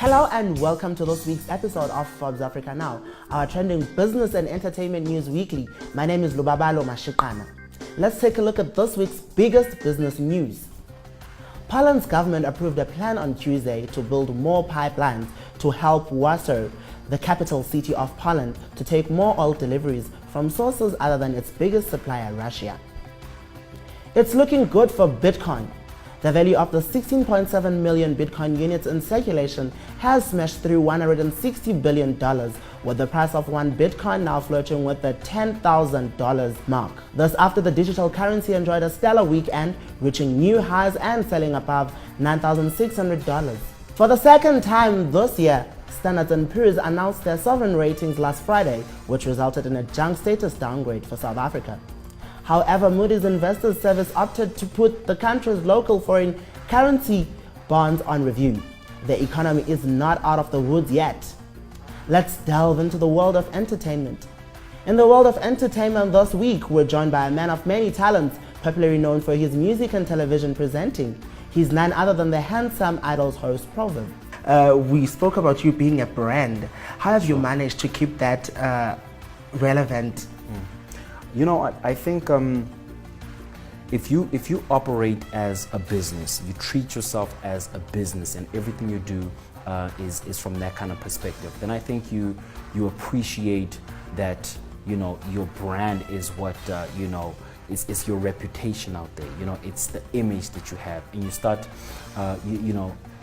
Hello and welcome to this week's episode of ForbesAfricaNow, our trending business and entertainment news weekly. My name is Lubabalo Mashiqana. Let's take a look at this week's biggest business news. Poland's government approved a plan on Tuesday to build more pipelines to help Warsaw, the capital city of Poland, to take more oil deliveries from sources other than its biggest supplier, Russia. It's looking good for Bitcoin. The value of the 16.7 million Bitcoin units in circulation has smashed through $160 billion, with the price of one Bitcoin now flirting with the $10,000 mark. This after the digital currency enjoyed a stellar weekend, reaching new highs and selling above $9,600. For the second time this year, Standard & Poor's announced their sovereign ratings last Friday, which resulted in a junk status downgrade for South Africa. However, Moody's Investors Service opted to put the country's local foreign currency bonds on review. The economy is not out of the woods yet. Let's delve into the world of entertainment. In the world of entertainment this week, we're joined by a man of many talents, popularly known for his music and television presenting. He's none other than the handsome Idols host Proverb. We spoke about you being a brand. How have you managed to keep that relevant? You know, I think if you operate as a business, you treat yourself as a business, and everything you do is from that kind of perspective, then I think you appreciate that, you know, your brand is what is your reputation out there. You know, it's the image that you have, and you start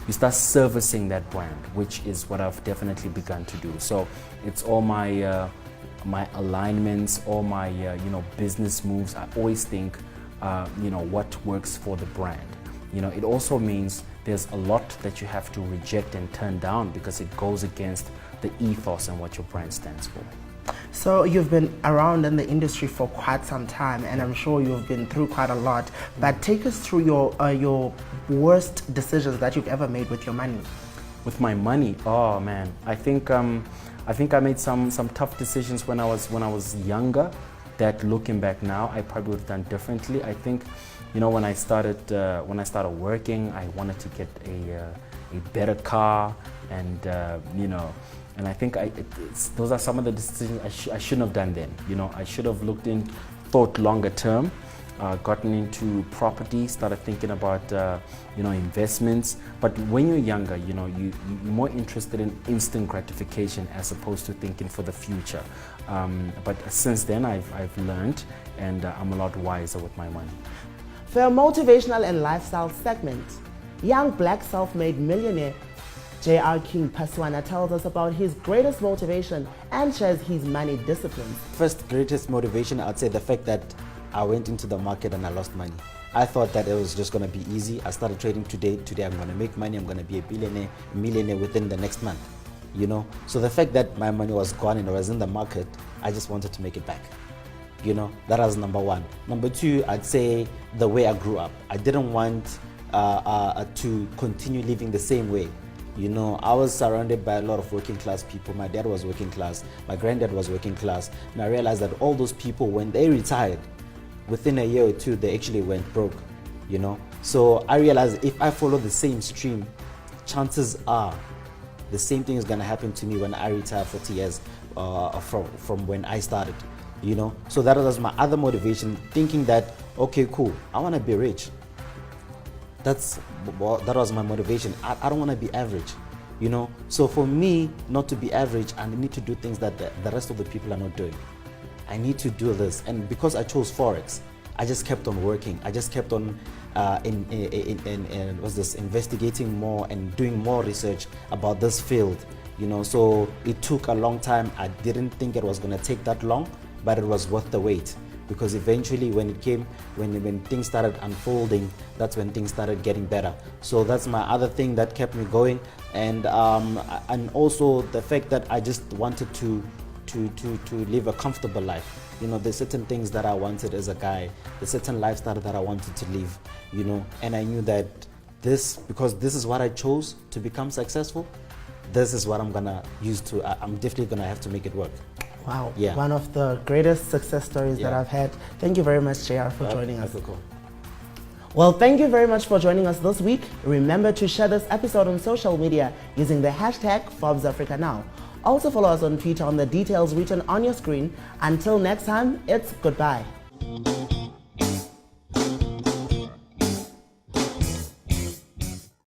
you start servicing that brand, which is what I've definitely begun to do. So it's all my alignments, all my business moves. I always think what works for the brand. You know, it also means there's a lot that you have to reject and turn down because it goes against the ethos and what your brand stands for. So you've been around in the industry for quite some time, and I'm sure you've been through quite a lot, but take us through your worst decisions that you've ever made with your money. With my money, oh man, I think I made some tough decisions when I was younger that, looking back now, I probably would have done differently. I think, when I started working, I wanted to get a better car, and and I think those are some of the decisions I shouldn't have done then. I should have thought longer term. Gotten into property, started thinking about investments. But when you're younger, you're more interested in instant gratification as opposed to thinking for the future. But since then, I've learned, and I'm a lot wiser with my money. For a motivational and lifestyle segment, young black self-made millionaire J.R. King Phaswana tells us about his greatest motivation and shares his money disciplines. First greatest motivation, I'd say the fact that I went into the market and I lost money. I thought that it was just going to be easy. I started trading today I'm going to make money, I'm going to be a millionaire within the next month. So the fact that my money was gone and I was in the market, I just wanted to make it back. That was number one. Number two, I'd say the way I grew up. I didn't want to continue living the same way. I was surrounded by a lot of working class people. My dad was working class, my granddad was working class, and I realized that all those people, when they retired, within a year or two, they actually went broke, So I realized if I follow the same stream, chances are the same thing is going to happen to me when I retire 40 years from when I started, So that was my other motivation, thinking that, okay, cool, I want to be rich. That was my motivation. I don't want to be average, So for me not to be average, I need to do things that the rest of the people are not doing. I need to do this, and because I chose Forex, I just kept on working. I just kept on investigating more and doing more research about this field. So it took a long time. I didn't think it was going to take that long, but it was worth the wait, because eventually when things started unfolding, that's when things started getting better. So that's my other thing that kept me going, and also the fact that I just wanted to live a comfortable life. There's certain things that I wanted as a guy, the certain lifestyle that I wanted to live, and I knew that because this is what I chose to become successful, this is what I'm gonna use I'm definitely gonna have to make it work. Wow, yeah. One of the greatest success stories that I've had. Thank you very much, JR, for joining us. Cool. Well, thank you very much for joining us this week. Remember to share this episode on social media using the hashtag ForbesAfricaNow. Also follow us on Twitter on the details written on your screen. Until next time, it's goodbye.